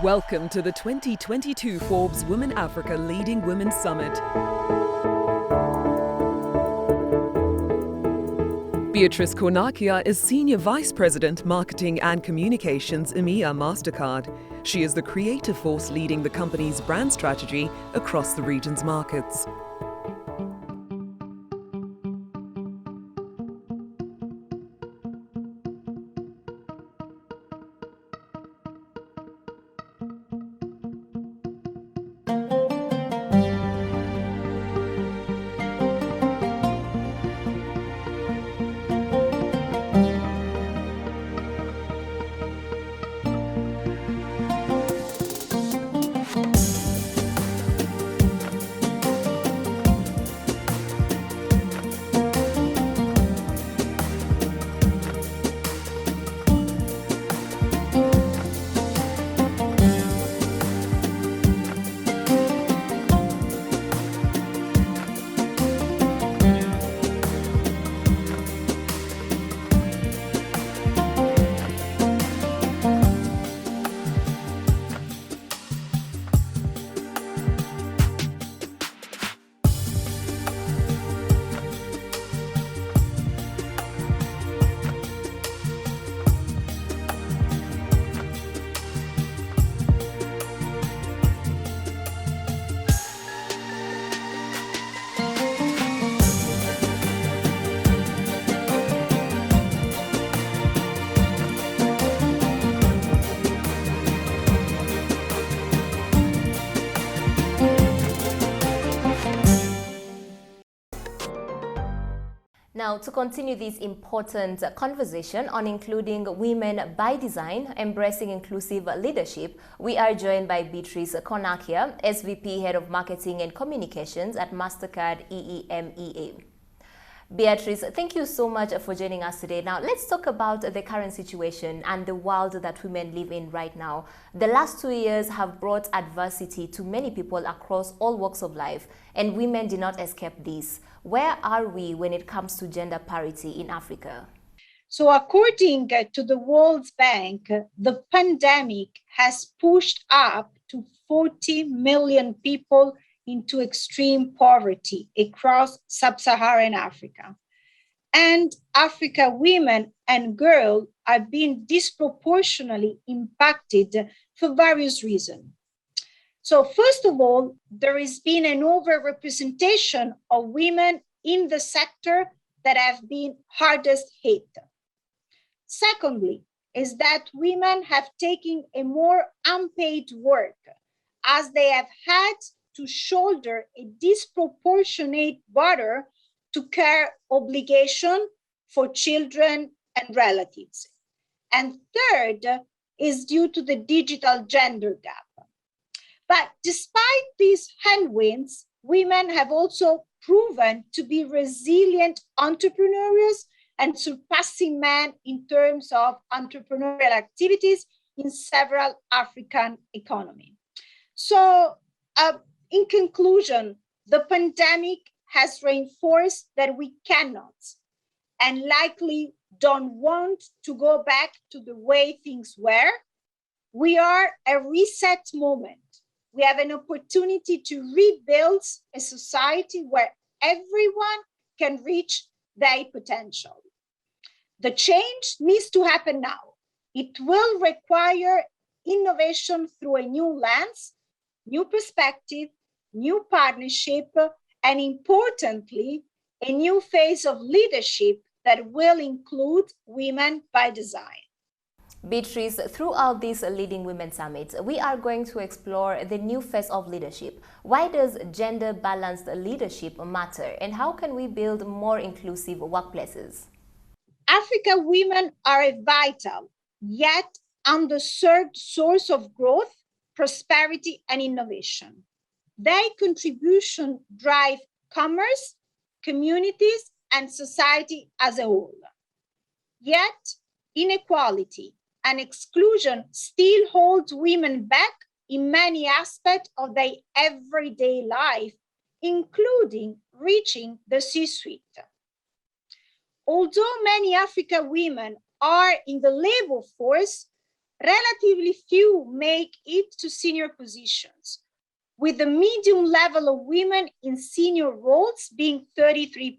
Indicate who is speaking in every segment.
Speaker 1: Welcome to the 2022 Forbes Women Africa Leading Women Summit. Beatrice Kornakia is Senior Vice President, Marketing and Communications, EMEA Mastercard. She is the creative force leading the company's brand strategy across the region's markets.
Speaker 2: Now, to continue this important conversation on including women by design, embracing inclusive leadership, we are joined by Beatrice Kornakia, SVP Head of Marketing and Communications at Mastercard EEMEA. Beatrice, thank you so much for joining us today. Now, let's talk about the current situation and the world that women live in right now. The last 2 years have brought adversity to many people across all walks of life, and women did not escape this. Where are we when it comes to gender parity in Africa?
Speaker 3: So according to the World Bank, the pandemic has pushed up to 40 million people into extreme poverty across sub-Saharan Africa. And Africa women and girls are being disproportionately impacted for various reasons. So first of all, there has been an overrepresentation of women in the sector that have been hardest hit. Secondly, is that women have taken a more unpaid work as they have had to shoulder a disproportionate burden to care obligation for children and relatives. And third is due to the digital gender gap. But despite these headwinds, women have also proven to be resilient entrepreneurs and surpassing men in terms of entrepreneurial activities in several African economies. So in conclusion, the pandemic has reinforced that we cannot and likely don't want to go back to the way things were. We are a reset moment. We have an opportunity to rebuild a society where everyone can reach their potential. The change needs to happen now. It will require innovation through a new lens, new perspective, new partnership, and importantly, a new phase of leadership that will include women by design.
Speaker 2: Beatrice, throughout this Leading Women Summit, we are going to explore the new phase of leadership. Why does gender-balanced leadership matter, and how can we build more inclusive workplaces?
Speaker 3: Africa women are a vital, yet underserved source of growth, prosperity, and innovation. Their contribution drive commerce, communities, and society as a whole. Yet, inequality and exclusion still holds women back in many aspects of their everyday life, including reaching the C-suite. Although many African women are in the labor force, relatively few make it to senior positions, with the median level of women in senior roles being 33%.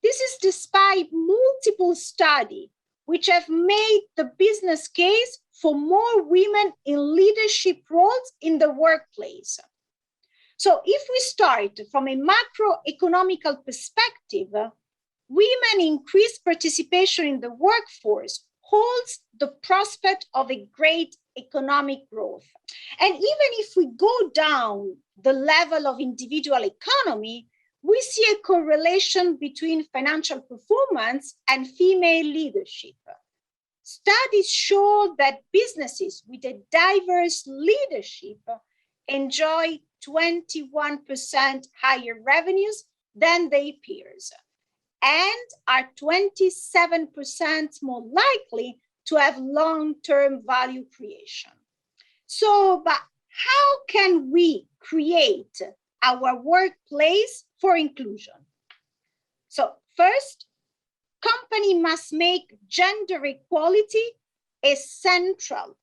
Speaker 3: This is despite multiple studies which have made the business case for more women in leadership roles in the workplace. So if we start from a macroeconomical perspective, women increased participation in the workforce holds the prospect of a great economic growth. And even if we go down the level of individual economy, we see a correlation between financial performance and female leadership. Studies show that businesses with a diverse leadership enjoy 21% higher revenues than their peers and are 27% more likely to have long-term value creation. So, but how can we create our workplace for inclusion? So first, company must make gender equality a central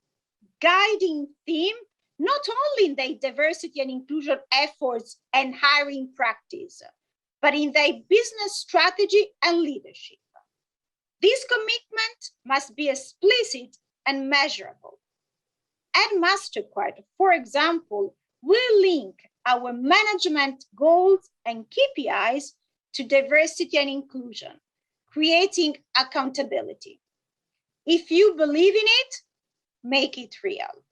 Speaker 3: guiding theme, not only in their diversity and inclusion efforts and hiring practice, but in their business strategy and leadership. This commitment must be explicit and measurable. At Mastercard, for example, we link our management goals and KPIs to diversity and inclusion, creating accountability. If you believe in it, make it real.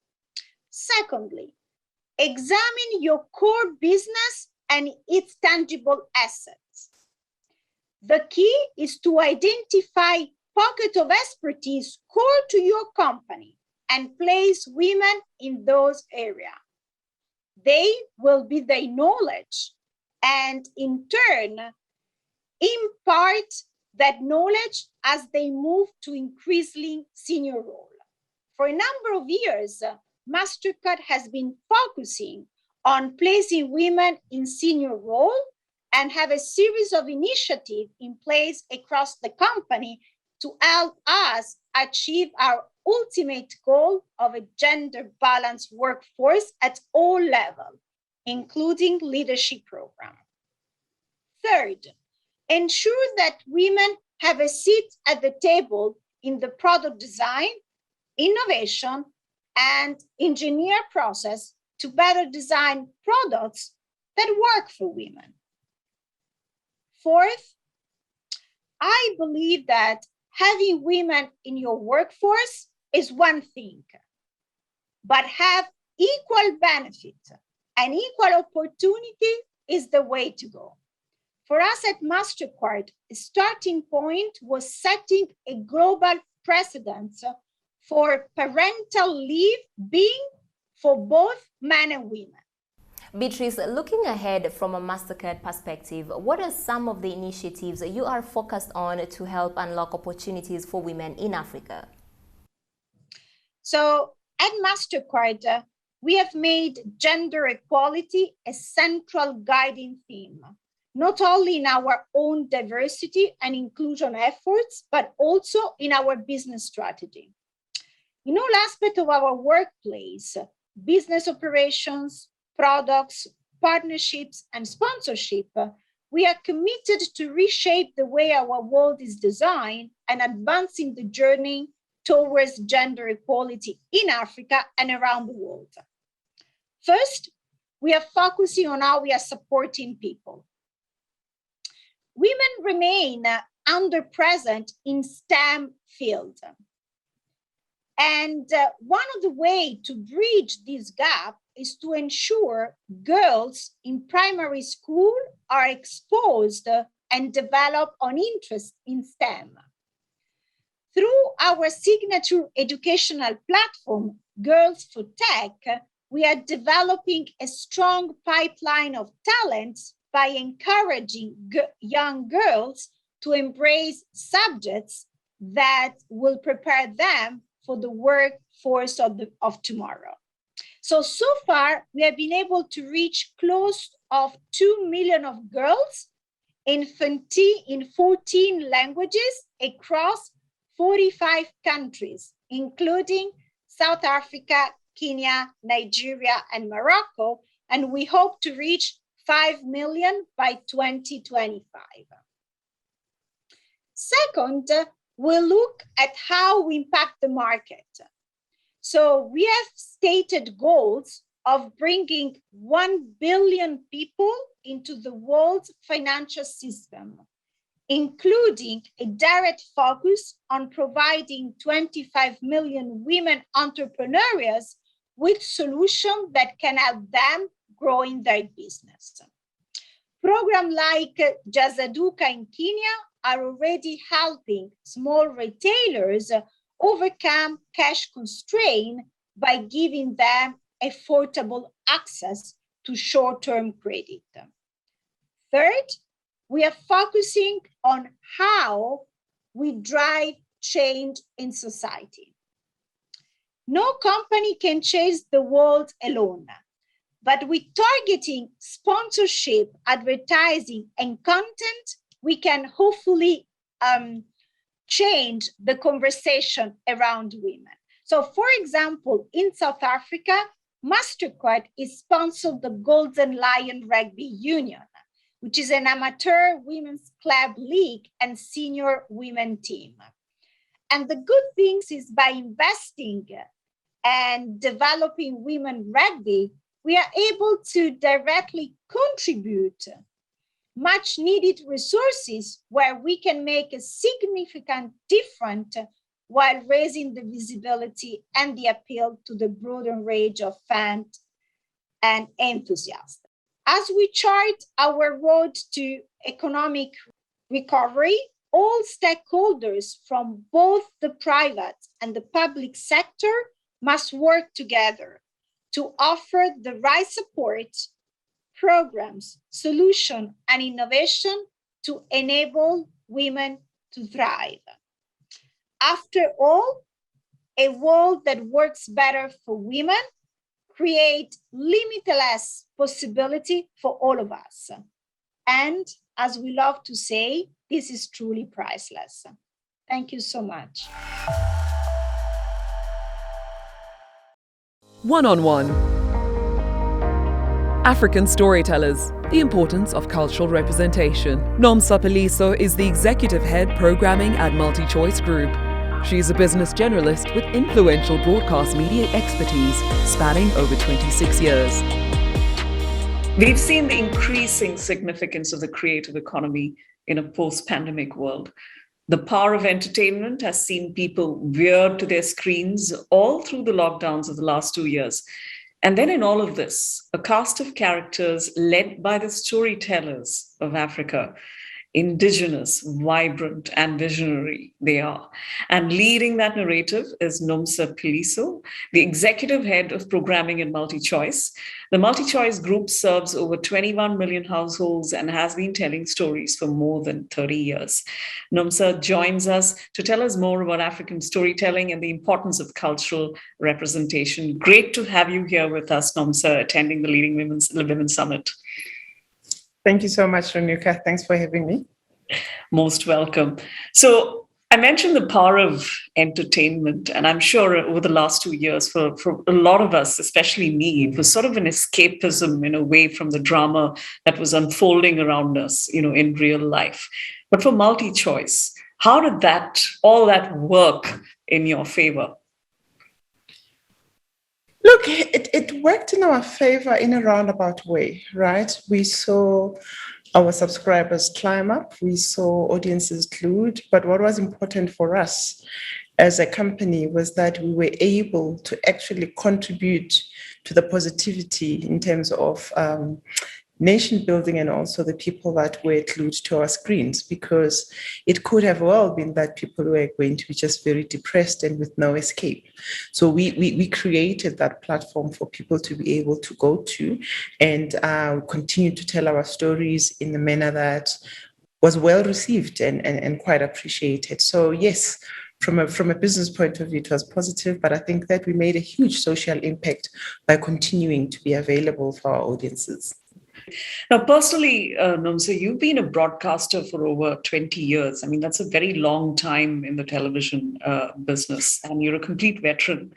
Speaker 3: Secondly, examine your core business and its tangible assets. The key is to identify pockets of expertise core to your company and place women in those areas. They will be their knowledge and in turn impart that knowledge as they move to increasingly senior role. For a number of years, Mastercard has been focusing on placing women in senior role and have a series of initiatives in place across the company to help us achieve our ultimate goal of a gender balanced workforce at all levels, including leadership program. Third, ensure that women have a seat at the table in the product design, innovation, and engineer process to better design products that work for women. Fourth, I believe that having women in your workforce is one thing, but have equal benefit and equal opportunity is the way to go. For us at Mastercard, a starting point was setting a global precedent for parental leave being for both men and women.
Speaker 2: Beatrice, looking ahead from a Mastercard perspective, what are some of the initiatives you are focused on to help unlock opportunities for women in Africa?
Speaker 3: So at Mastercard, we have made gender equality a central guiding theme, not only in our own diversity and inclusion efforts, but also in our business strategy. In all aspects of our workplace, business operations, products, partnerships, and sponsorship, we are committed to reshape the way our world is designed and advancing the journey towards gender equality in Africa and around the world. First, we are focusing on how we are supporting people. Women remain underrepresented in STEM fields. And one of the ways to bridge this gap is to ensure girls in primary school are exposed and develop an interest in STEM. Through our signature educational platform, Girls for Tech, we are developing a strong pipeline of talents by encouraging young girls to embrace subjects that will prepare them for the workforce of tomorrow. So far, we have been able to reach close of 2 million of girls in 14 languages across 45 countries including South Africa, Kenya, Nigeria, and Morocco, and we hope to reach 5 million by 2025. Second, we'll look at how we impact the market. So we have stated goals of bringing 1 billion people into the world's financial system, including a direct focus on providing 25 million women entrepreneurs with solutions that can help them grow in their business. Programs like Jazaduka in Kenya are already helping small retailers overcome cash constraint by giving them affordable access to short-term credit. Third, we are focusing on how we drive change in society. No company can change the world alone, but with targeting sponsorship, advertising, and content, we can hopefully change the conversation around women. So, for example, in South Africa, Mastercards is sponsored the Golden Lion Rugby Union, which is an amateur women's club league and senior women team. And the good things is by investing and developing women rugby, we are able to directly contribute much needed resources where we can make a significant difference while raising the visibility and the appeal to the broader range of fans and enthusiasts. As we chart our road to economic recovery, all stakeholders from both the private and the public sector must work together to offer the right support, programs, solution, and innovation to enable women to thrive. After all, a world that works better for women creates limitless possibility for all of us. And as we love to say, this is truly priceless. Thank you so much.
Speaker 1: One-on-one. African storytellers, the importance of cultural representation. Nomsa Peliso is the executive head programming at MultiChoice Group. She is a business generalist with influential broadcast media expertise spanning over 26 years.
Speaker 4: We've seen the increasing significance of the creative economy in a post-pandemic world. The power of entertainment has seen people veered to their screens all through the lockdowns of the last 2 years. And then in all of this, a cast of characters led by the storytellers of Africa, indigenous, vibrant, and visionary they are. And leading that narrative is Nomsa Peliso, the executive head of programming at MultiChoice. The MultiChoice Group serves over 21 million households and has been telling stories for more than 30 years. Nomsa joins us to tell us more about African storytelling and the importance of cultural representation. Great to have you here with us, Nomsa, attending the Leading Women's Summit.
Speaker 5: Thank you so much, Renuka. Thanks for having me.
Speaker 4: Most welcome. So I mentioned the power of entertainment, and I'm sure over the last 2 years, for a lot of us, especially me, it was sort of an escapism in a way from the drama that was unfolding around us, in real life. But for MultiChoice, how did all that work in your favor?
Speaker 5: Look, it worked in our favor in a roundabout way, right? We saw our subscribers climb up, we saw audiences glued, but what was important for us as a company was that we were able to actually contribute to the positivity in terms of nation building and also the people that were glued to our screens, because it could have well been that people were going to be just very depressed and with no escape. So we created that platform for people to be able to go to and continue to tell our stories in a manner that was well received and quite appreciated. So yes, from a business point of view, it was positive, but I think that we made a huge social impact by continuing to be available for our audiences.
Speaker 4: Now, personally, Nomsa, you've been a broadcaster for over 20 years. I mean, that's a very long time in the television business, and you're a complete veteran.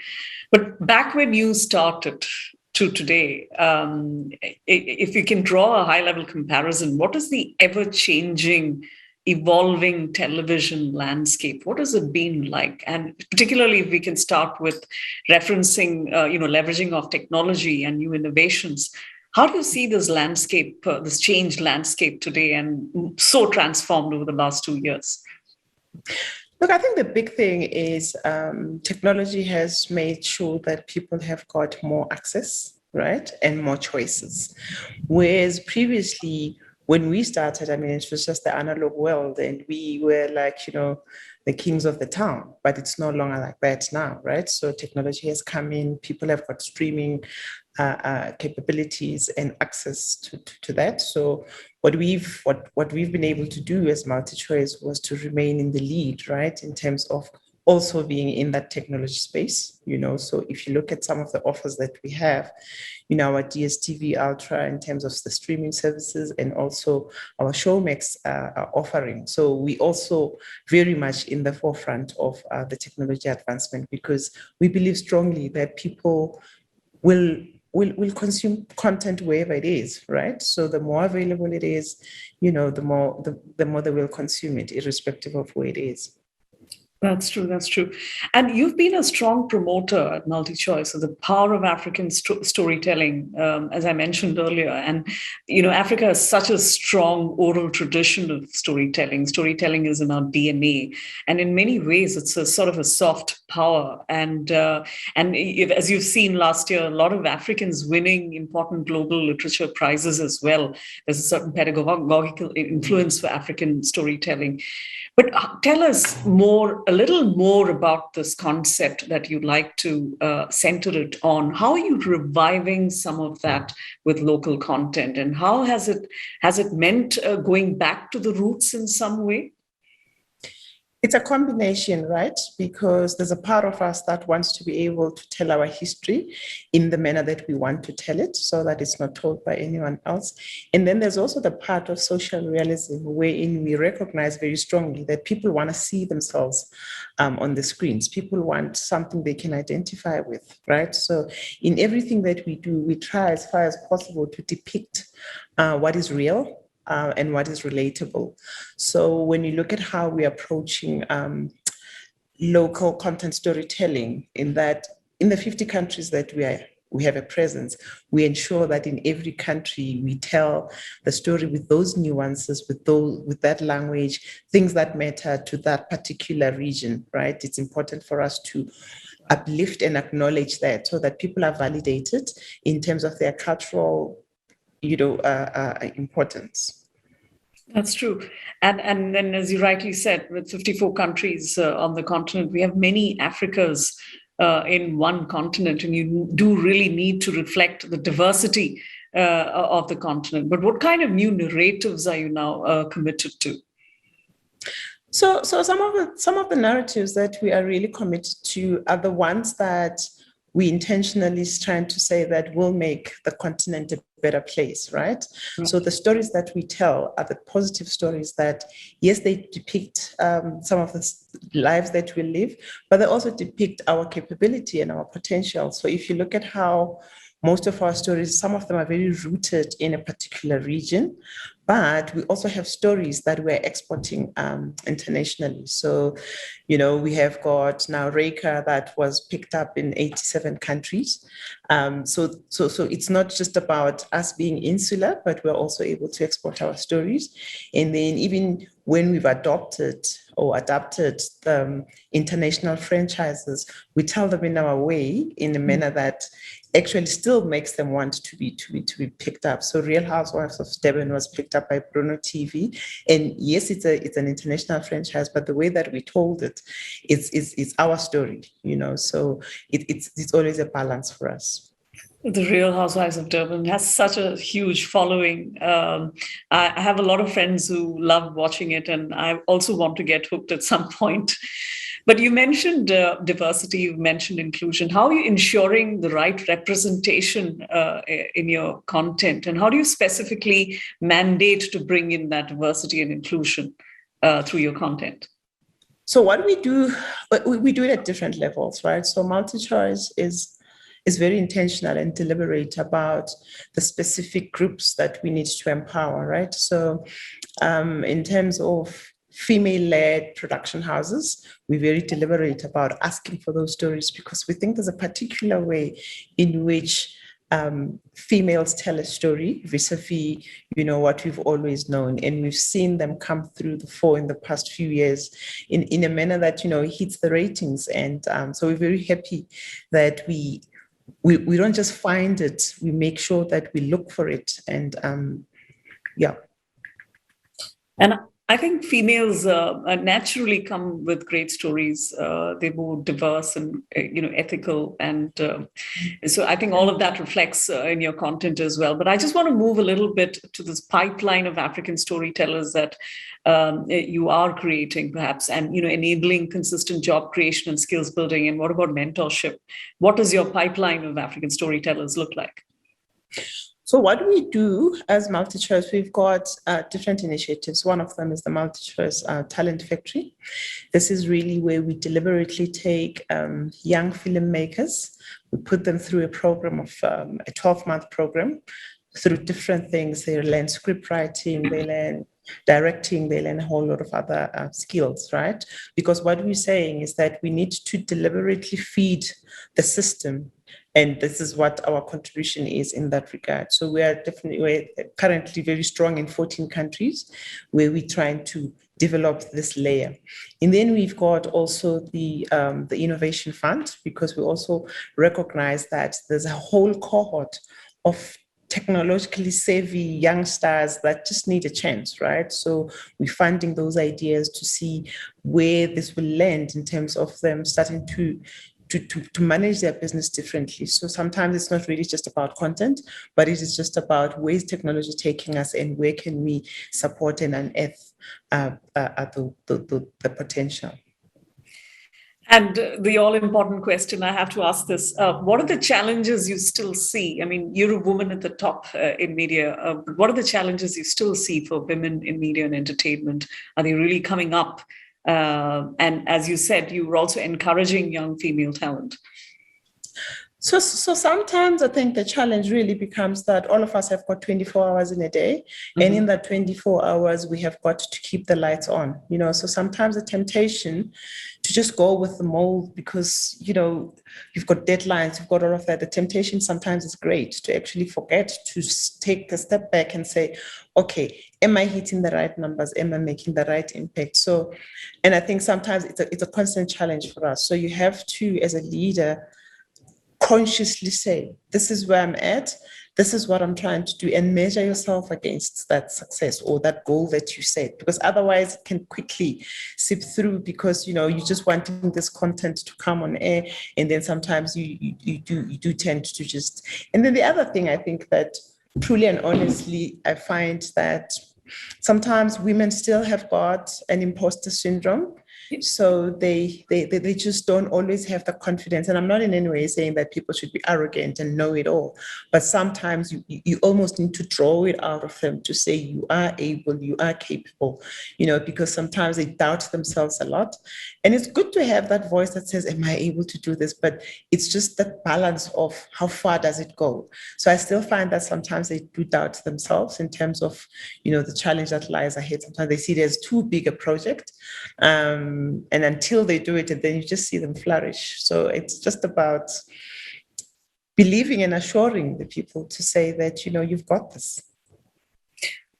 Speaker 4: But back when you started to today, if you can draw a high-level comparison, what is the ever-changing, evolving television landscape? What has it been like? And particularly if we can start with referencing, leveraging of technology and new innovations. How do you see this landscape, this changed landscape today and so transformed over the last 2 years?
Speaker 5: Look, I think the big thing is technology has made sure that people have got more access, right, and more choices. Whereas previously, when we started, I mean, it was just the analog world and we were like, the kings of the town, but it's no longer like that now, right? So technology has come in, people have got streaming capabilities and access to that. So what we've been able to do as MultiChoice was to remain in the lead, right, in terms of also being in that technology space, So if you look at some of the offers that we have, our DSTV Ultra in terms of the streaming services and also our Showmax offering. So we also very much in the forefront of the technology advancement because we believe strongly that people will consume content wherever it is, right? So the more available it is, the more they will consume it, irrespective of where it is.
Speaker 4: That's true. That's true. And you've been a strong promoter at MultiChoice of the power of African storytelling, as I mentioned earlier. And, Africa has such a strong oral tradition of storytelling. Storytelling is in our DNA. And in many ways, it's a sort of a soft power. And as you've seen last year, a lot of Africans winning important global literature prizes as well. There's a certain pedagogical influence for African storytelling. But tell us a little more about this concept that you'd like to center it on. How are you reviving some of that with local content? And how has it meant going back to the roots in some way?
Speaker 5: It's a combination, right? Because there's a part of us that wants to be able to tell our history in the manner that we want to tell it so that it's not told by anyone else. And then there's also the part of social realism wherein we recognize very strongly that people want to see themselves on the screens. People want something they can identify with, right? So in everything that we do, we try as far as possible to depict what is real, and what is relatable. So when you look at how we're approaching local content storytelling, in the 50 countries that we have a presence, we ensure that in every country we tell the story with those nuances, with that language, things that matter to that particular region, right? It's important for us to uplift and acknowledge that so that people are validated in terms of their cultural importance.
Speaker 4: That's true. And then, as you rightly said, with 54 countries on the continent, we have many Africas in one continent, and you do really need to reflect the diversity of the continent. But what kind of new narratives are you now committed to?
Speaker 5: So some of the narratives that we are really committed to are the ones that we intentionally trying to say that will make the continent a better place, right? Mm-hmm. So the stories that we tell are the positive stories that, yes, they depict some of the lives that we live, but they also depict our capability and our potential. So if you look at how most of our stories, some of them are very rooted in a particular region, but we also have stories that we're exporting internationally. So, we have got now Reika that was picked up in 87 countries. So it's not just about us being insular, but we're also able to export our stories. And then even when we've adopted the international franchises, we tell them in our way, in a manner that actually still makes them want to be picked up. So Real Housewives of Durban was picked up by Bruno TV, and yes, it's an international franchise, but the way that we told it is our story, So it's always a balance for us.
Speaker 4: The Real Housewives of Durban has such a huge following. I have a lot of friends who love watching it, and I also want to get hooked at some point. But you mentioned diversity, you mentioned inclusion. How are you ensuring the right representation in your content? And how do you specifically mandate to bring in that diversity and inclusion through your content?
Speaker 5: So what we do it at different levels, right? So multi-choice is very intentional and deliberate about the specific groups that we need to empower, right? So in terms of female-led production houses, we're very deliberate about asking for those stories because we think there's a particular way in which females tell a story vis-a-vis, what we've always known. And we've seen them come through the fore in the past few years in a manner that, hits the ratings. And so we're very happy that we don't just find it, we make sure that we look for it. And
Speaker 4: And I think females naturally come with great stories. They're more diverse and ethical, and so I think all of that reflects in your content as well. But I just want to move a little bit to this pipeline of African storytellers that you are creating, perhaps, and enabling consistent job creation and skills building. And what about mentorship? What does your pipeline of African storytellers look like?
Speaker 5: So what we do as MultiChoice, we've got different initiatives. One of them is the MultiChoice Talent Factory. This is really where we deliberately take young filmmakers, we put them through a program of a 12-month program through different things. They learn script writing, they learn directing, they learn a whole lot of other skills, right? Because what we're saying is that we need to deliberately feed the system. And this is what our contribution is in that regard. So we're currently very strong in 14 countries where we're trying to develop this layer. And then we've got also the Innovation Fund, because we also recognize that there's a whole cohort of technologically savvy youngsters that just need a chance, right? So we're funding those ideas to see where this will land in terms of them starting to manage their business differently. So sometimes it's not really just about content, but it is just about where is technology taking us and where can we support and unearth the potential.
Speaker 4: And the all-important question, I have to ask this, what are the challenges you still see? I mean, you're a woman at the top in media, but what are the challenges you still see for women in media and entertainment? Are they really coming up? And as you said, you were also encouraging young female talent.
Speaker 5: So sometimes I think the challenge really becomes that all of us have got 24 hours in a day. Mm-hmm. And in that 24 hours, we have got to keep the lights on, so sometimes the temptation to just go with the mold because, you've got deadlines, you've got all of that. The temptation sometimes is great to actually forget to take a step back and say, okay, am I hitting the right numbers? Am I making the right impact? So, and I think sometimes it's a constant challenge for us. So you have to, as a leader, consciously say, this is where I'm at, this is what I'm trying to do, and measure yourself against that success or that goal that you set, because otherwise it can quickly seep through because, you're just wanting this content to come on air. And then sometimes you do tend to just, and then the other thing I think that truly and honestly, I find that sometimes women still have got an imposter syndrome. So they just don't always have the confidence. And I'm not in any way saying that people should be arrogant and know it all, but sometimes you almost need to draw it out of them to say you are able, you are capable, because sometimes they doubt themselves a lot. And it's good to have that voice that says, am I able to do this? But it's just that balance of how far does it go? So I still find that sometimes they do doubt themselves in terms of, the challenge that lies ahead. Sometimes they see it as too big a project. And until they do it, and then you just see them flourish. So it's just about believing and assuring the people to say that, you've got this.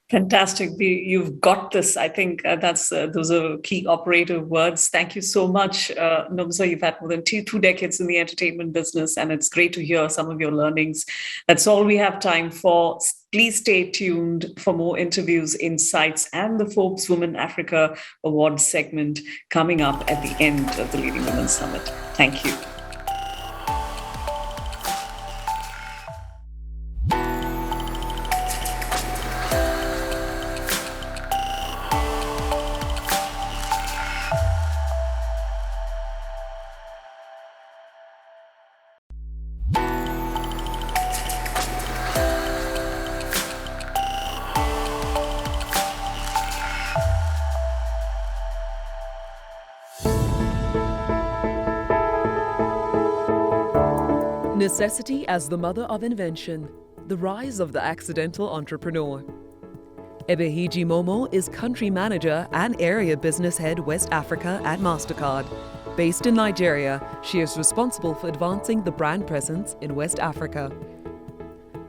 Speaker 4: Fantastic. You've got this. I think those are key operative words. Thank you so much, Nomsa. You've had more than two decades in the entertainment business, and it's great to hear some of your learnings. That's all we have time for. Please stay tuned for more interviews, insights, and the Forbes Women Africa Awards segment coming up at the end of the Leading Women Summit. Thank you.
Speaker 1: Necessity as the mother of invention. The rise of the accidental entrepreneur. Ebehiji Momo is country manager and area business head West Africa at Mastercard. Based in Nigeria, she is responsible for advancing the brand presence in West Africa.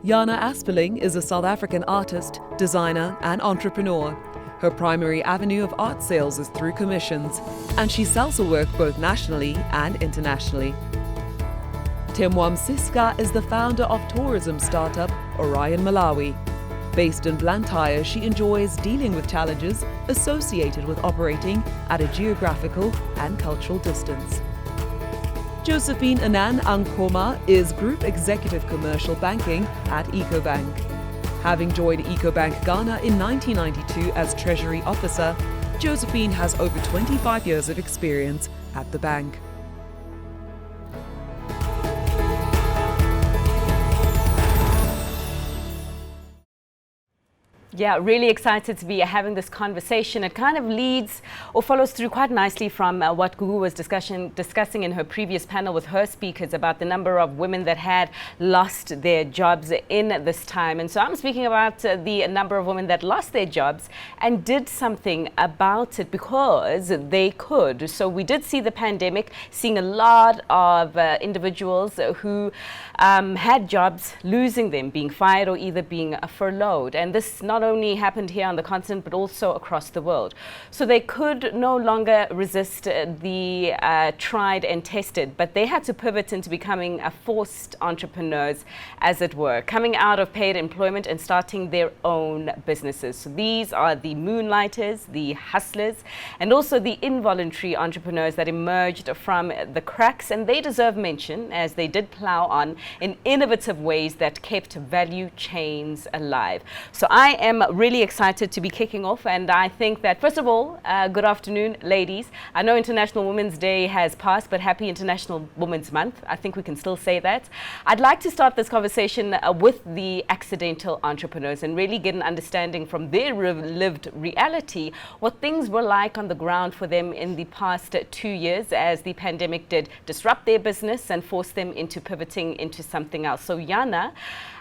Speaker 1: Yana Aspeling is a South African artist, designer, and entrepreneur. Her primary avenue of art sales is through commissions, and she sells her work both nationally and internationally. Temwam Siska is the founder of tourism startup Orion Malawi. Based in Blantyre, she enjoys dealing with challenges associated with operating at a geographical and cultural distance. Josephine Anan Ankoma is Group Executive Commercial Banking at EcoBank. Having joined EcoBank Ghana in 1992 as Treasury Officer, Josephine has over 25 years of experience at the bank.
Speaker 6: Yeah, really excited to be having this conversation. It kind of leads or follows through quite nicely from what Gugu was discussing in her previous panel with her speakers about the number of women that had lost their jobs in this time. And so I'm speaking about the number of women that lost their jobs and did something about it because they could. So we did see the pandemic, seeing a lot of individuals who had jobs, losing them, being fired or either being furloughed. And this not only happened here on the continent, but also across the world. So they could no longer resist the tried and tested, but they had to pivot into becoming forced entrepreneurs, as it were, coming out of paid employment and starting their own businesses. So these are the moonlighters, the hustlers, and also the involuntary entrepreneurs that emerged from the cracks, and they deserve mention as they did plow on in innovative ways that kept value chains alive. So I am really excited to be kicking off, and I think that first of all, good afternoon, ladies. I know International Women's Day has passed, but happy International Women's Month. I think we can still say that. I'd like to start this conversation with the accidental entrepreneurs and really get an understanding from their lived reality what things were like on the ground for them in the past 2 years as the pandemic did disrupt their business and force them into pivoting into something else. So Yana,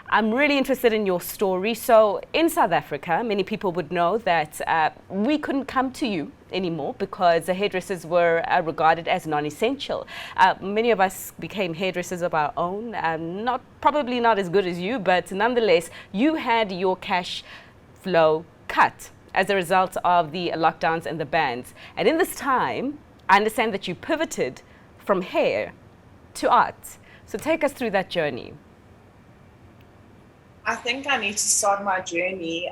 Speaker 6: I'm really interested in your story. So in South Africa, many people would know that we couldn't come to you anymore because the hairdressers were regarded as non-essential. Many of us became hairdressers of our own, probably not as good as you, but nonetheless, you had your cash flow cut as a result of the lockdowns and the bans. And in this time, I understand that you pivoted from hair to art. So take us through that journey.
Speaker 7: I think I need to start my journey.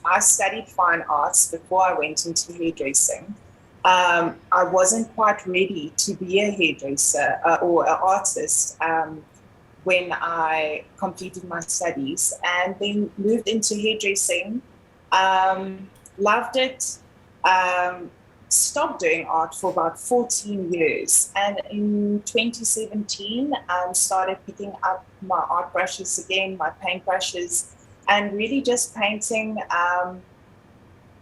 Speaker 7: I studied fine arts before I went into hairdressing. I wasn't quite ready to be a hairdresser or an artist when I completed my studies, and then moved into hairdressing. Loved it. Stopped doing art for about 14 years, and in 2017 started picking up my art brushes again, my paint brushes, and really just painting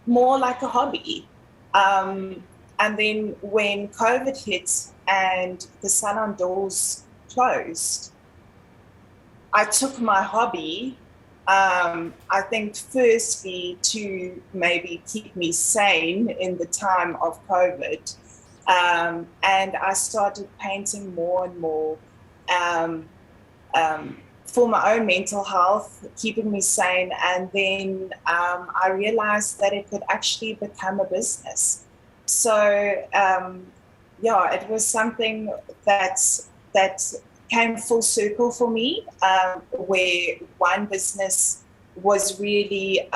Speaker 7: more like a hobby. And then when COVID hit and the salon doors closed, I took my hobby, I think firstly to maybe keep me sane in the time of COVID. And I started painting more and more for my own mental health, keeping me sane. And then I realized that it could actually become a business. So yeah, it was something that came full circle for me, where one business was really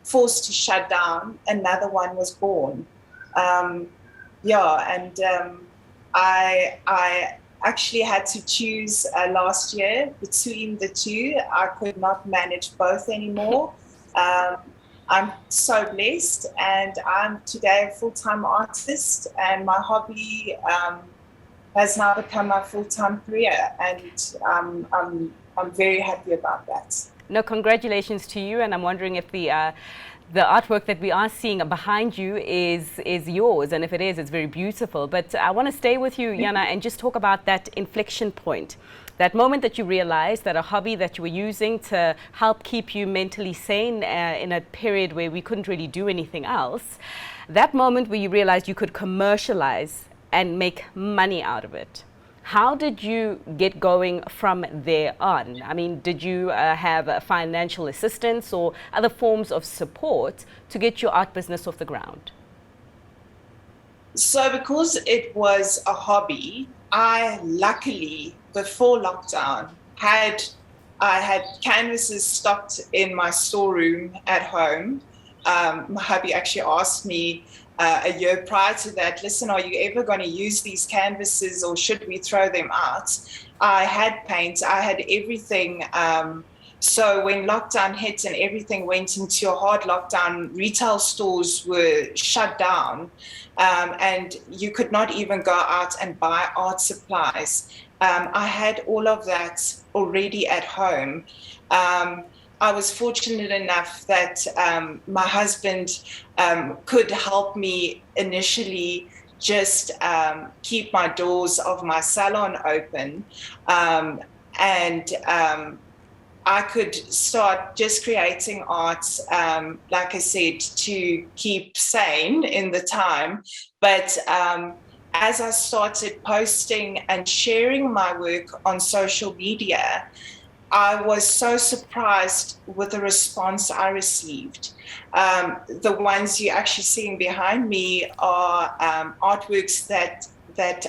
Speaker 7: forced to shut down, another one was born. I actually had to choose last year between the two. I could not manage both anymore. I'm so blessed, and I'm today a full-time artist, and my hobby has now become my full-time career, and I'm very happy about that.
Speaker 6: No, congratulations to you, and I'm wondering if the artwork that we are seeing behind you is yours, and if it is, it's very beautiful. But I want to stay with you, Yana, and just talk about that inflection point that moment that you realized that a hobby that you were using to help keep you mentally sane in a period where we couldn't really do anything else, that moment where you realized you could commercialize and make money out of it. How did you get going from there on? I mean, did you have financial assistance or other forms of support to get your art business off the ground?
Speaker 7: So because it was a hobby, I luckily, before lockdown, I had canvases stocked in my storeroom at home. My hubby actually asked me a year prior to that, listen, are you ever going to use these canvases or should we throw them out? I had paint, I had everything. So when lockdown hit and everything went into a hard lockdown, retail stores were shut down, and you could not even go out and buy art supplies. I had all of that already at home. I was fortunate enough that my husband could help me initially just keep my doors of my salon open, and I could start just creating art, like I said, to keep sane in the time. But as I started posting and sharing my work on social media, I was so surprised with the response I received. The ones you're actually seeing behind me are artworks that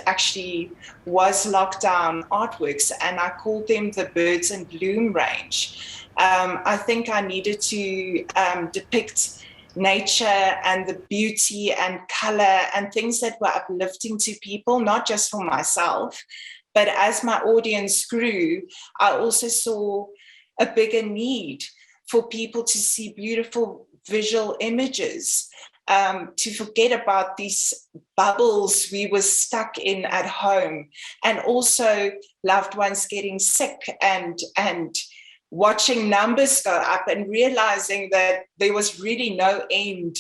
Speaker 7: actually was lockdown artworks, and I called them the Birds and Bloom range. I think I needed to depict nature and the beauty and color and things that were uplifting to people, not just for myself. But as my audience grew, I also saw a bigger need for people to see beautiful visual images, to forget about these bubbles we were stuck in at home, and also loved ones getting sick and watching numbers go up and realizing that there was really no end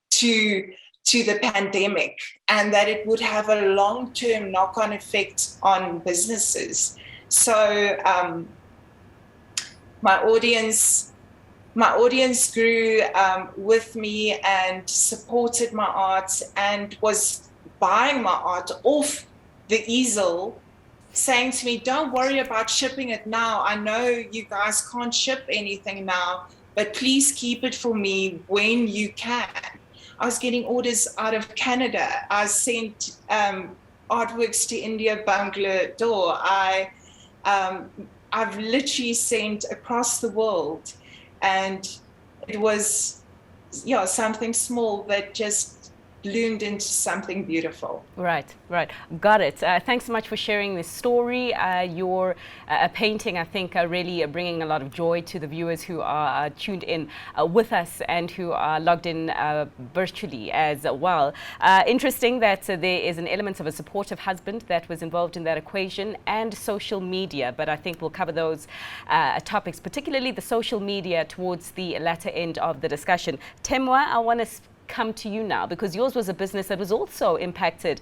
Speaker 7: to the pandemic, and that it would have a long-term knock-on effect on businesses. So my audience grew with me and supported my art and was buying my art off the easel, saying to me, don't worry about shipping it now. I know you guys can't ship anything now, but please keep it for me when you can. I was getting orders out of Canada. I sent artworks to India, Bangladesh. I've literally sent across the world, and it was something small that just bloomed into something beautiful.
Speaker 6: Right. Got it. Thanks so much for sharing this story. Your painting, I think, really bringing a lot of joy to the viewers who are tuned in with us and who are logged in virtually as well. Interesting that there is an element of a supportive husband that was involved in that equation, and social media, but I think we'll cover those topics, particularly the social media, towards the latter end of the discussion. Temwa, I want to come to you now, because yours was a business that was also impacted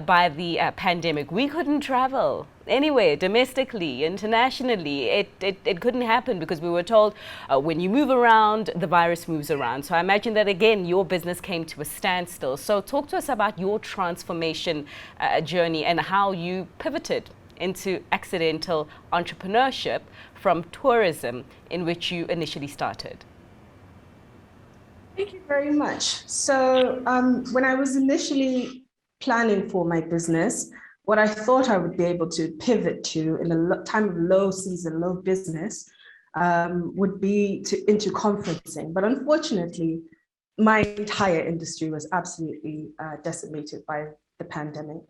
Speaker 6: by the pandemic. We couldn't travel anywhere, domestically, internationally. It couldn't happen because we were told when you move around, the virus moves around. So I imagine that, again, your business came to a standstill. So talk to us about your transformation journey and how you pivoted into accidental entrepreneurship from tourism, in which you initially started.
Speaker 8: Thank you very much. So when I was initially planning for my business, what I thought I would be able to pivot to in a time of low season, low business, would be into conferencing. But unfortunately, my entire industry was absolutely decimated by the pandemic.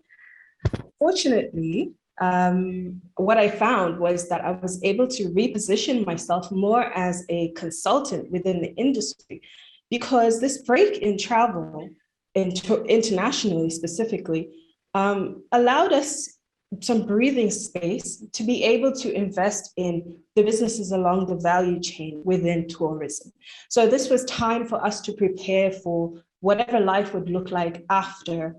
Speaker 8: Fortunately, what I found was that I was able to reposition myself more as a consultant within the industry, because this break in travel, internationally specifically, allowed us some breathing space to be able to invest in the businesses along the value chain within tourism. So this was time for us to prepare for whatever life would look like after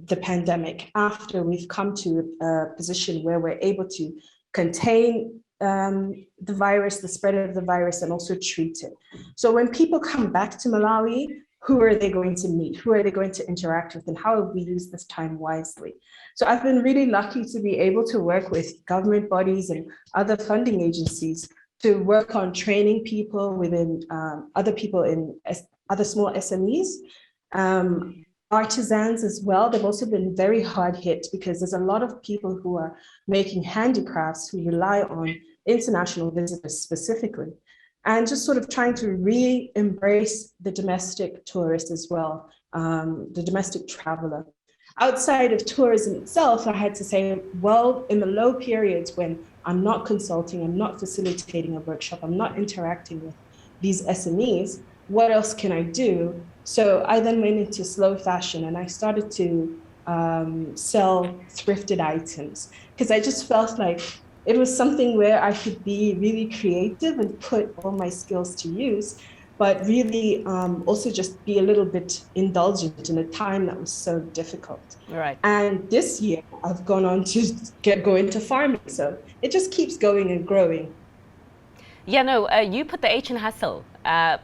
Speaker 8: the pandemic, after we've come to a position where we're able to contain the virus, the spread of the virus, and also treat it. So when people come back to Malawi, who are they going to meet? Who are they going to interact with? And how have we used this time wisely? So I've been really lucky to be able to work with government bodies and other funding agencies to work on training people within other people in other small SMEs. Artisans as well, they've also been very hard hit because there's a lot of people who are making handicrafts who rely on international visitors specifically, and just sort of trying to re-embrace the domestic tourist as well, the domestic traveler. Outside of tourism itself, I had to say, well, in the low periods when I'm not consulting, I'm not facilitating a workshop, I'm not interacting with these SMEs, what else can I do? So I then went into slow fashion and I started to sell thrifted items because I just felt like it was something where I could be really creative and put all my skills to use, but really also just be a little bit indulgent in a time that was so difficult.
Speaker 6: Right.
Speaker 8: And this year I've gone on to go into farming. So it just keeps going and growing.
Speaker 6: Yeah, no, you put the H in hustle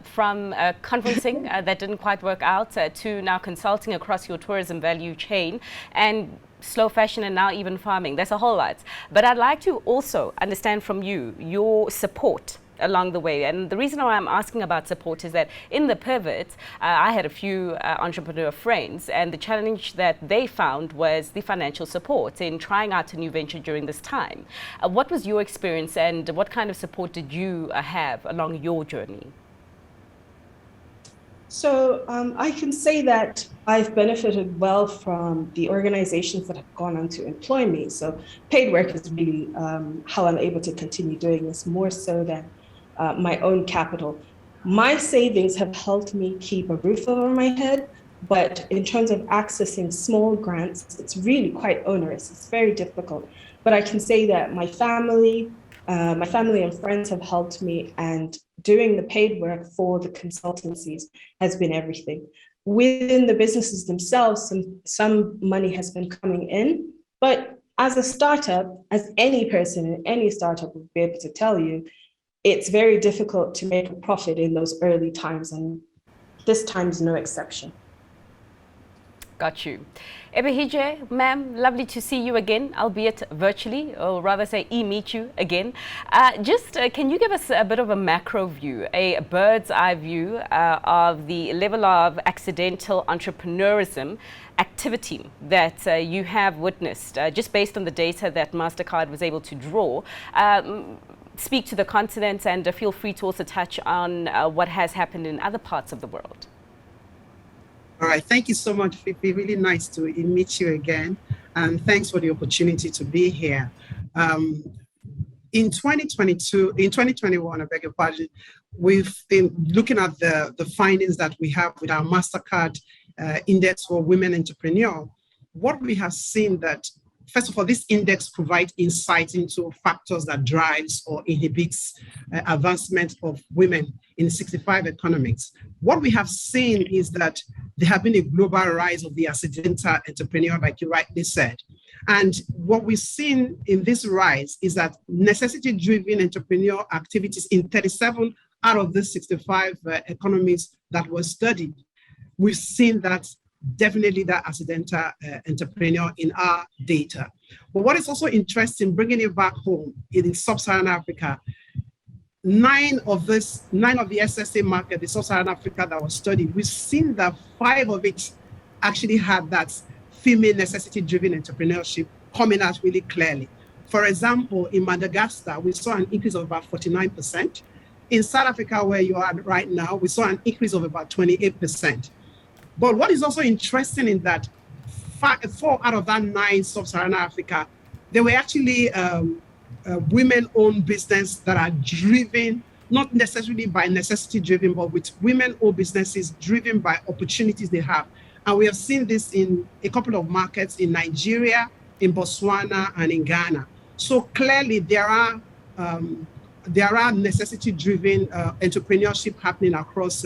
Speaker 6: from conferencing that didn't quite work out to now consulting across your tourism value chain and slow fashion and now even farming. That's a whole lot. But I'd like to also understand from you your support along the way. And the reason why I'm asking about support is that in the pivot, I had a few entrepreneur friends, and the challenge that they found was the financial support in trying out a new venture during this time. What was your experience and what kind of support did you have along your journey?
Speaker 8: So I can say that I've benefited well from the organizations that have gone on to employ me. So paid work is really how I'm able to continue doing this, more so than my own capital. My savings have helped me keep a roof over my head, but in terms of accessing small grants, it's really quite onerous. It's very difficult. But I can say that my family and friends have helped me, and doing the paid work for the consultancies has been everything. Within the businesses themselves, some money has been coming in, but as a startup, as any person in any startup would be able to tell you, it's very difficult to make a profit in those early times, and this time is no exception.
Speaker 6: Got you. Ebehije, ma'am, lovely to see you again, albeit virtually, or rather say meet you again. Can you give us a bit of a macro view, a bird's eye view of the level of accidental entrepreneurism activity that you have witnessed, just based on the data that Mastercard was able to draw? Speak to the continent and feel free to also touch on what has happened in other parts of the world.
Speaker 9: All right, thank you so much, Fifi. Really nice to meet you again. And thanks for the opportunity to be here. In 2021, I beg your pardon, we've been looking at the findings that we have with our Mastercard Index for Women Entrepreneur. What we have seen that, first of all, this index provides insight into factors that drives or inhibits advancement of women in 65 economies. What we have seen is that there have been a global rise of the accidental entrepreneur, like you rightly said. And what we've seen in this rise is that necessity-driven entrepreneurial activities in 37 out of the 65 economies that were studied, we've seen that definitely that accidental entrepreneur in our data. But what is also interesting, bringing it back home in sub-Saharan Africa, nine of the SSA market, the sub-Saharan Africa that was studied, we've seen that 5 of it actually had that female necessity-driven entrepreneurship coming out really clearly. For example, in Madagascar, we saw an increase of about 49%. In South Africa, where you are right now, we saw an increase of about 28%. But what is also interesting in that 4 out of that 9 sub-Saharan Africa, they were actually women-owned business that are driven, not necessarily by necessity-driven, but with women-owned businesses driven by opportunities they have. And we have seen this in a couple of markets in Nigeria, in Botswana, and in Ghana. So clearly there are necessity-driven entrepreneurship happening across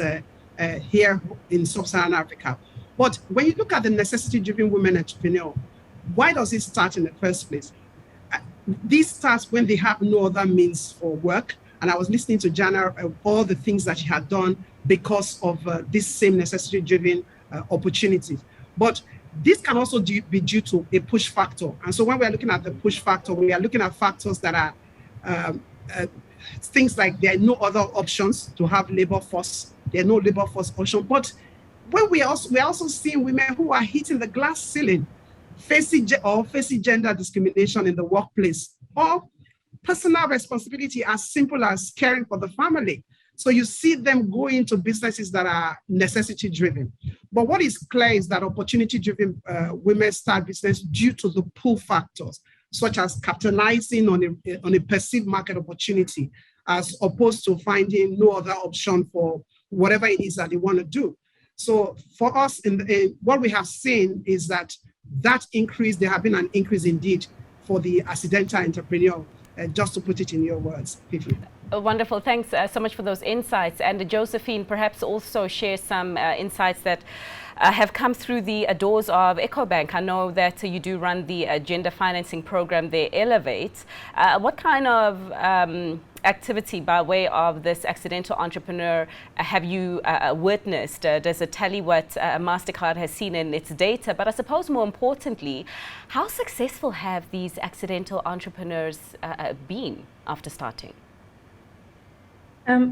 Speaker 9: here in sub-Saharan Africa. But when you look at the necessity-driven women entrepreneur, why does it start in the first place? this starts when they have no other means for work. And I was listening to Jana, all the things that she had done because of this same necessity-driven opportunities. But this can also be due to a push factor. And so when we're looking at the push factor, we are looking at factors that are things like there are no other options to have labor force. There are no labor force option. But when we're also seeing women who are hitting the glass ceiling, facing gender discrimination in the workplace, or personal responsibility as simple as caring for the family. So you see them go into businesses that are necessity-driven. But what is clear is that opportunity-driven women start business due to the pull factors, such as capitalizing on a perceived market opportunity, as opposed to finding no other option for whatever it is that they want to do. So for us, what we have seen is that increase, there have been an increase indeed for the accidental entrepreneur, just to put it in your words, Fifi.
Speaker 6: Wonderful. Thanks so much for those insights. And Josephine, perhaps also share some insights that have come through the doors of EcoBank. I know that you do run the gender financing program there, Elevate. What kind of activity by way of this accidental entrepreneur have you witnessed? Does it tell you what Mastercard has seen in its data? But I suppose more importantly, how successful have these accidental entrepreneurs been after starting?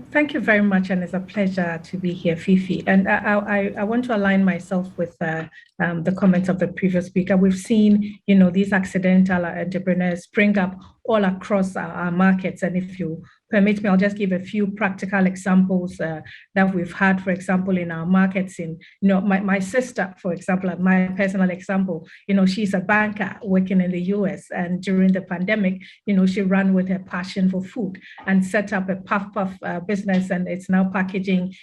Speaker 10: Thank you very much, and it's a pleasure to be here, Fifi. And I want to align myself with the comments of the previous speaker. We've seen, these accidental entrepreneurs spring up all across our markets. And if you permit me, I'll just give a few practical examples that we've had, for example, in our markets. My sister, for example, my personal example, she's a banker working in the US. And during the pandemic, she ran with her passion for food and set up a puff business. And it's now packaging,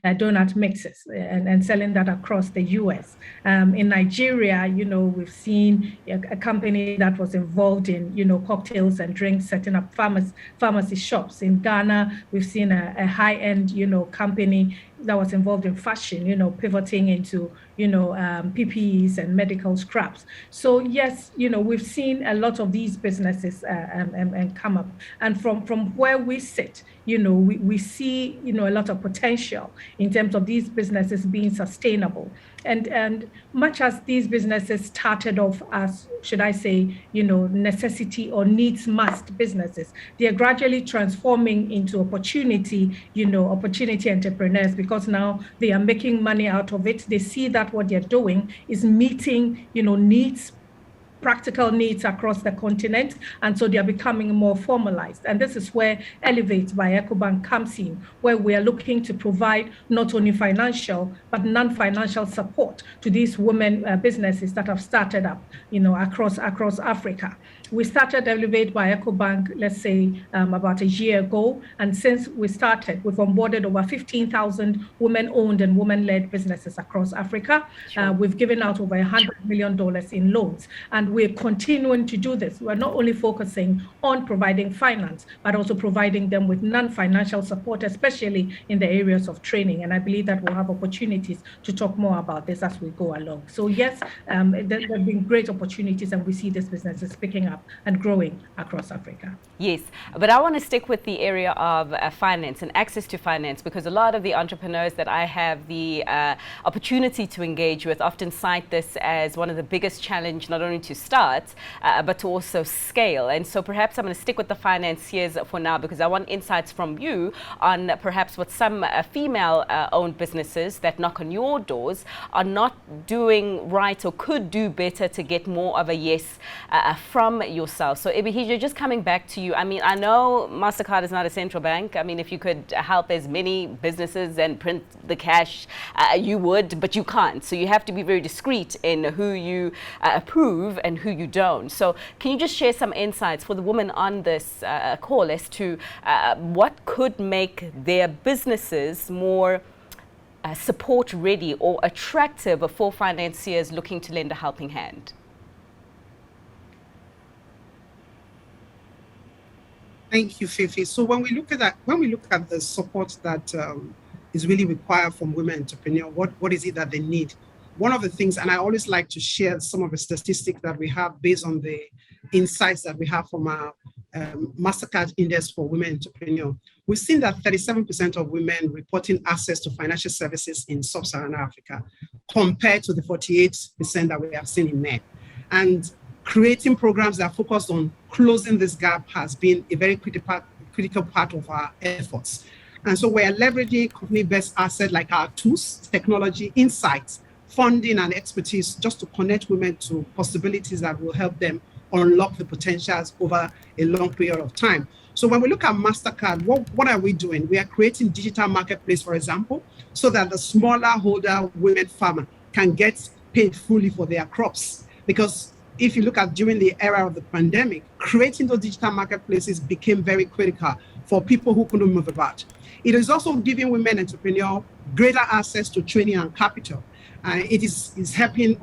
Speaker 10: donut mixes and selling that across the US. In Nigeria, we've seen a company that was involved in, cocktails and drinks, setting up pharmacy shops. In Ghana, we've seen a high-end, company that was involved in fashion, pivoting into, PPEs and medical scraps. So yes, we've seen a lot of these businesses and come up. And from where we sit, we see, a lot of potential in terms of these businesses being sustainable. And much as these businesses started off as, should I say, necessity or needs must businesses, they are gradually transforming into opportunity entrepreneurs, because now they are making money out of it. They see that what they're doing is meeting, needs, practical needs across the continent, and so they are becoming more formalized. And this is where Elevate by EcoBank comes in, where we are looking to provide not only financial but non-financial support to these women businesses that have started up, across Africa. We started Elevate by EcoBank, let's say, about a year ago. And since we started, we've onboarded over 15,000 women-owned and women-led businesses across Africa. Sure. We've given out over $100 million in loans. And we're continuing to do this. We're not only focusing on providing finance, but also providing them with non-financial support, especially in the areas of training. And I believe that we'll have opportunities to talk more about this as we go along. So yes, there have been great opportunities, and we see these businesses picking up and growing across Africa.
Speaker 6: Yes, but I want to stick with the area of finance and access to finance, because a lot of the entrepreneurs that I have the opportunity to engage with often cite this as one of the biggest challenges, not only to start, but to also scale. And so perhaps I'm going to stick with the financiers for now, because I want insights from you on perhaps what some female-owned businesses that knock on your doors are not doing right or could do better to get more of a yes from yourself. So Ebihija, just coming back to you, I mean, I know Mastercard is not a central bank. I mean, if you could help as many businesses and print the cash, you would, but you can't. So you have to be very discreet in who you approve and who you don't. So can you just share some insights for the women on this call as to what could make their businesses more support ready or attractive for financiers looking to lend a helping hand?
Speaker 9: Thank you, Fifi. So when we look at the support that is really required from women entrepreneurs, what is it that they need? one of the things, and I always like to share some of the statistics that we have based on the insights that we have from our Mastercard Index for Women Entrepreneurs. We've seen that 37% of women reporting access to financial services in sub-Saharan Africa, compared to the 48% that we have seen in men. And creating programs that focus on closing this gap has been a very critical part of our efforts. And so we're leveraging company-based assets like our tools, technology, insights, funding, and expertise just to connect women to possibilities that will help them unlock the potentials over a long period of time. So when we look at Mastercard, what are we doing? We are creating digital marketplace, for example, so that the smaller holder women farmer can get paid fully for their crops. Because if you look at during the era of the pandemic, creating those digital marketplaces became very critical for people who couldn't move about. It is also giving women entrepreneurs greater access to training and capital. It is helping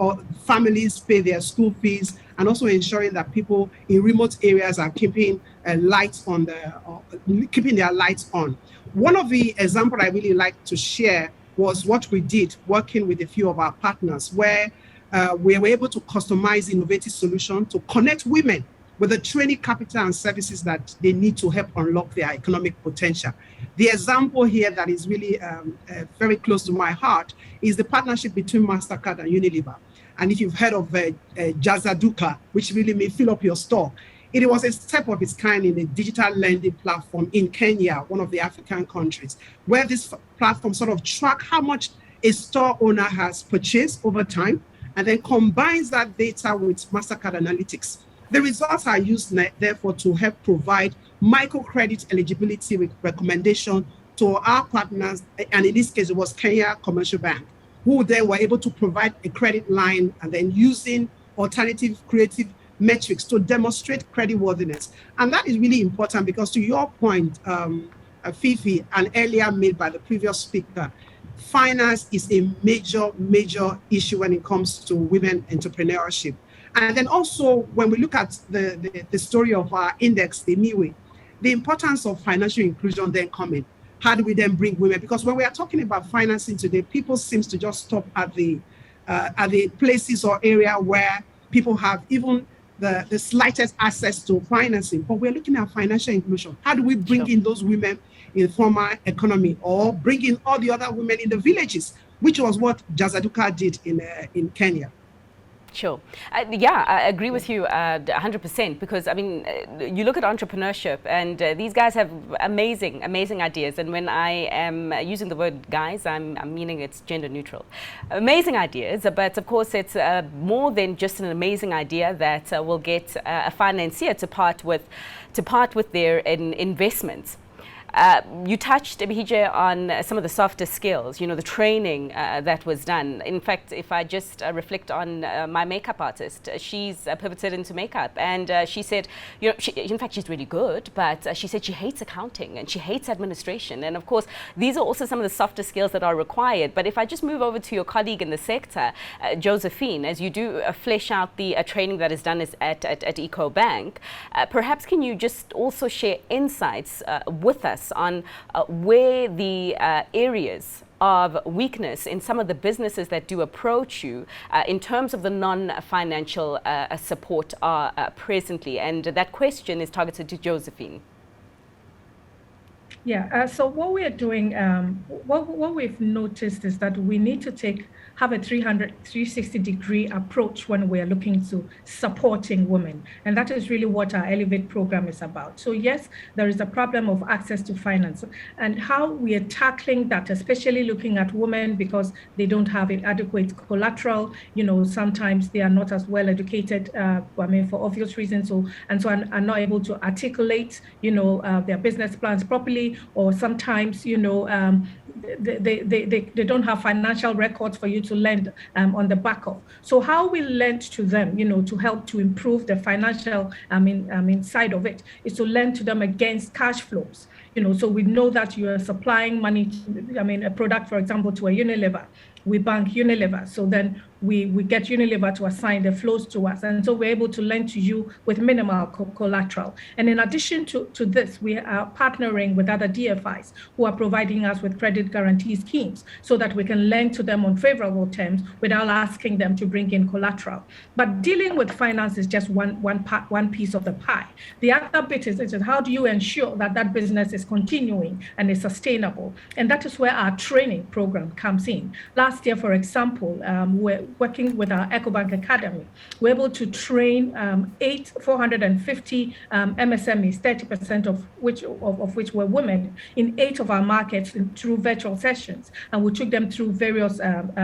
Speaker 9: families pay their school fees, and also ensuring that people in remote areas are keeping lights on keeping their lights on. One of the examples I really like to share was what we did working with a few of our partners, where we were able to customize innovative solutions to connect women with the training capital and services that they need to help unlock their economic potential. The example here that is really very close to my heart is the partnership between Mastercard and Unilever. And if you've heard of Jazaduka, which really may fill up your store, it was a step of its kind in a digital lending platform in Kenya, one of the African countries, where this platform sort of track how much a store owner has purchased over time, and then combines that data with Mastercard analytics. The results are used, therefore, to help provide microcredit eligibility recommendation to our partners, and in this case, it was Kenya Commercial Bank, who then were able to provide a credit line and then using alternative creative metrics to demonstrate creditworthiness. And that is really important because, to your point, Fifi, and earlier made by the previous speaker, finance is a major issue when it comes to women entrepreneurship. And then also, when we look at the story of our index, the MIWI, the importance of financial inclusion then coming. How do we then bring women? Because when we are talking about financing today, people seem to just stop at the places or area where people have even the slightest access to financing. But we're looking at financial inclusion. How do we bring in those women in the formal economy, or bring in all the other women in the villages, which was what Jazaduka did in Kenya?
Speaker 6: Sure. Yeah, I agree with you 100%, because I mean, you look at entrepreneurship and these guys have amazing ideas. And when I am using the word guys, I'm meaning it's gender neutral. Amazing ideas, but of course it's more than just an amazing idea that will get a financier to part with their investments. You touched, Mahije, on some of the softer skills, the training that was done. In fact, if I just reflect on my makeup artist, she's pivoted into makeup, and she said, in fact, she's really good, but she said she hates accounting and she hates administration. And of course, these are also some of the softer skills that are required. But if I just move over to your colleague in the sector, Josephine, as you do flesh out the training that is done at EcoBank, perhaps can you just also share insights with us on where the areas of weakness in some of the businesses that do approach you in terms of the non-financial support are presently? And that question is targeted to Josephine.
Speaker 10: Yeah, so what we are doing, what we've noticed is that we need to have a 360-degree approach when we're looking to supporting women. And that is really what our Elevate program is about. So yes, there is a problem of access to finance, and how we are tackling that, especially looking at women because they don't have adequate collateral. Sometimes they are not as well educated, for obvious reasons, and so are not able to articulate, their business plans properly, or sometimes, they don't have financial records for you to lend on the back of. So how we lend to them, to help to improve the financial side of it, is to lend to them against cash flows. So we know that you are supplying money to, a product, for example, to a Unilever, we bank Unilever. So then we get Unilever to assign the flows to us. And so we're able to lend to you with minimal collateral. And in addition to this, we are partnering with other DFIs who are providing us with credit guarantee schemes so that we can lend to them on favorable terms without asking them to bring in collateral. But dealing with finance is just one piece of the pie. The other bit is how do you ensure that that business is continuing and is sustainable? And that is where our training program comes in. Last year, for example, we're working with our EcoBank Academy. We're able to train 450 MSMEs, 30% of which were women, in 8 of our markets through virtual sessions. And we took them through various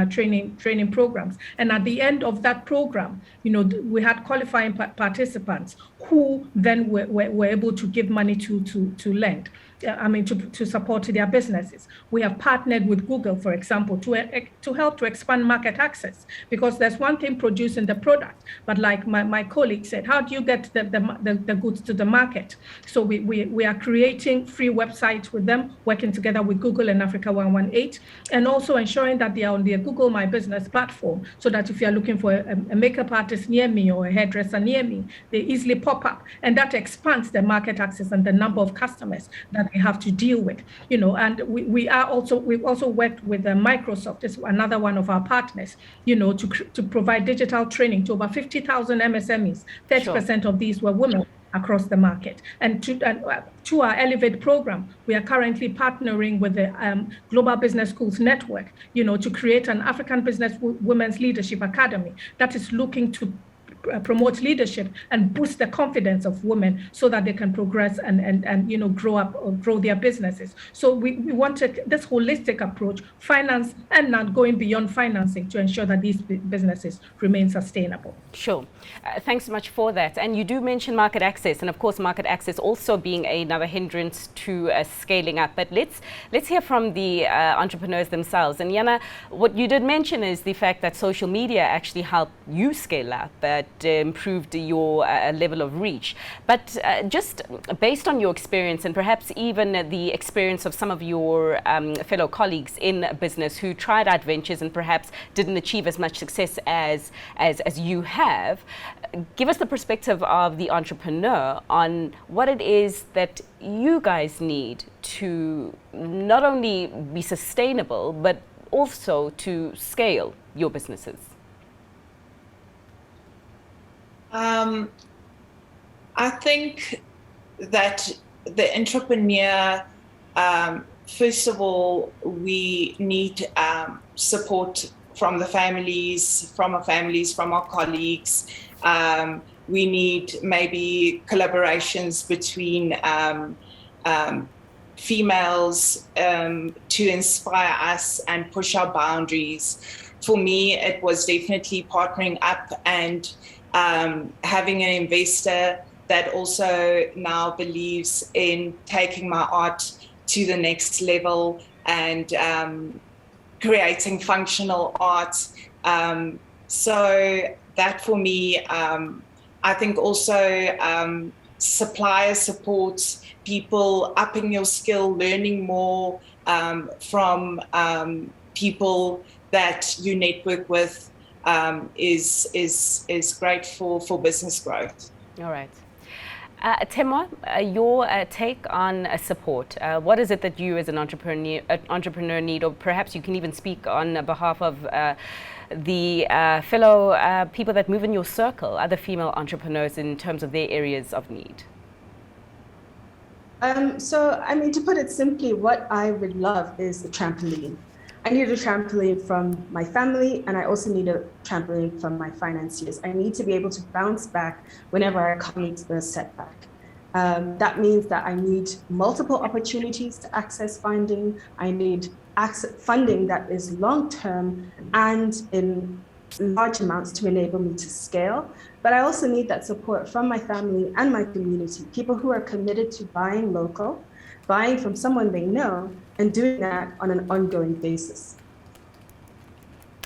Speaker 10: training programs. And at the end of that program, we had qualifying participants who then were able to give money to lend. To support their businesses. We have partnered with Google, for example, to help to expand market access, because there's one thing producing the product, but like my colleague said, how do you get the goods to the market? So we are creating free websites with them, working together with Google and Africa 118, and also ensuring that they are on the Google My Business platform, so that if you're looking for a makeup artist near me or a hairdresser near me, they easily pop up, and that expands the market access and the number of customers that we have to deal with, and we've also worked with Microsoft, is another one of our partners, to provide digital training to over 50,000 MSMEs. 30% of these were women across the market. And to our Elevate program, we are currently partnering with the Global Business Schools Network, to create an African Business Women's Leadership Academy that is looking to promote leadership and boost the confidence of women so that they can progress and grow their businesses. So we want this holistic approach, finance and not going beyond financing, to ensure that these businesses remain sustainable.
Speaker 6: Sure. Thanks so much for that. And you do mention market access, and of course market access also being another hindrance to scaling up. But let's hear from the entrepreneurs themselves. And Yana, what you did mention is the fact that social media actually helped you scale up, but improved your level of reach. But just based on your experience, and perhaps even the experience of some of your fellow colleagues in business who tried out ventures and perhaps didn't achieve as much success as you have, give us the perspective of the entrepreneur on what it is that you guys need to not only be sustainable, but also to scale your businesses.
Speaker 7: I think that the entrepreneur, first of all, we need support from the families, from our colleagues. We need maybe collaborations between females to inspire us and push our boundaries. For me, it was definitely partnering up and having an investor that also now believes in taking my art to the next level and creating functional art. So that for me, I think also supplier support, people upping your skill, learning more from people that you network with is great for business growth.
Speaker 6: All right. Temwa, your take on support. What is it that you as an entrepreneur need, or perhaps you can even speak on behalf of the fellow people that move in your circle, other female entrepreneurs, in terms of their areas of need?
Speaker 8: To put it simply, what I would love is the trampoline. I need a trampoline from my family, and I also need a trampoline from my financiers. I need to be able to bounce back whenever I come into a setback. That means that I need multiple opportunities to access funding. I need funding that is long-term and in large amounts to enable me to scale. But I also need that support from my family and my community, people who are committed to buying local, buying from someone they know, and doing that on an ongoing basis.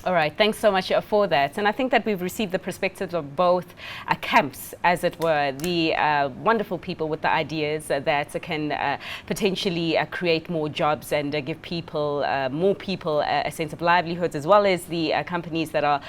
Speaker 6: All right, thanks so much for that. And I think that we've received the perspectives of both camps, as it were, the wonderful people with the ideas that can potentially create more jobs and give people, more people a sense of livelihoods, as well as the companies that are,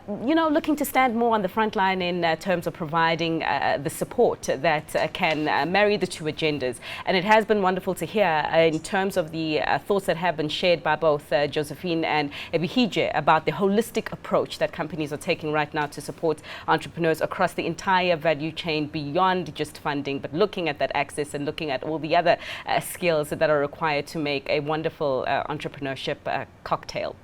Speaker 6: looking to stand more on the front line in terms of providing the support that can marry the two agendas. And it has been wonderful to hear in terms of the thoughts that have been shared by both Josephine and Ebihije about the holistic approach that companies are taking right now to support entrepreneurs across the entire value chain beyond just funding, but looking at that access and looking at all the other skills that are required to make a wonderful entrepreneurship cocktail.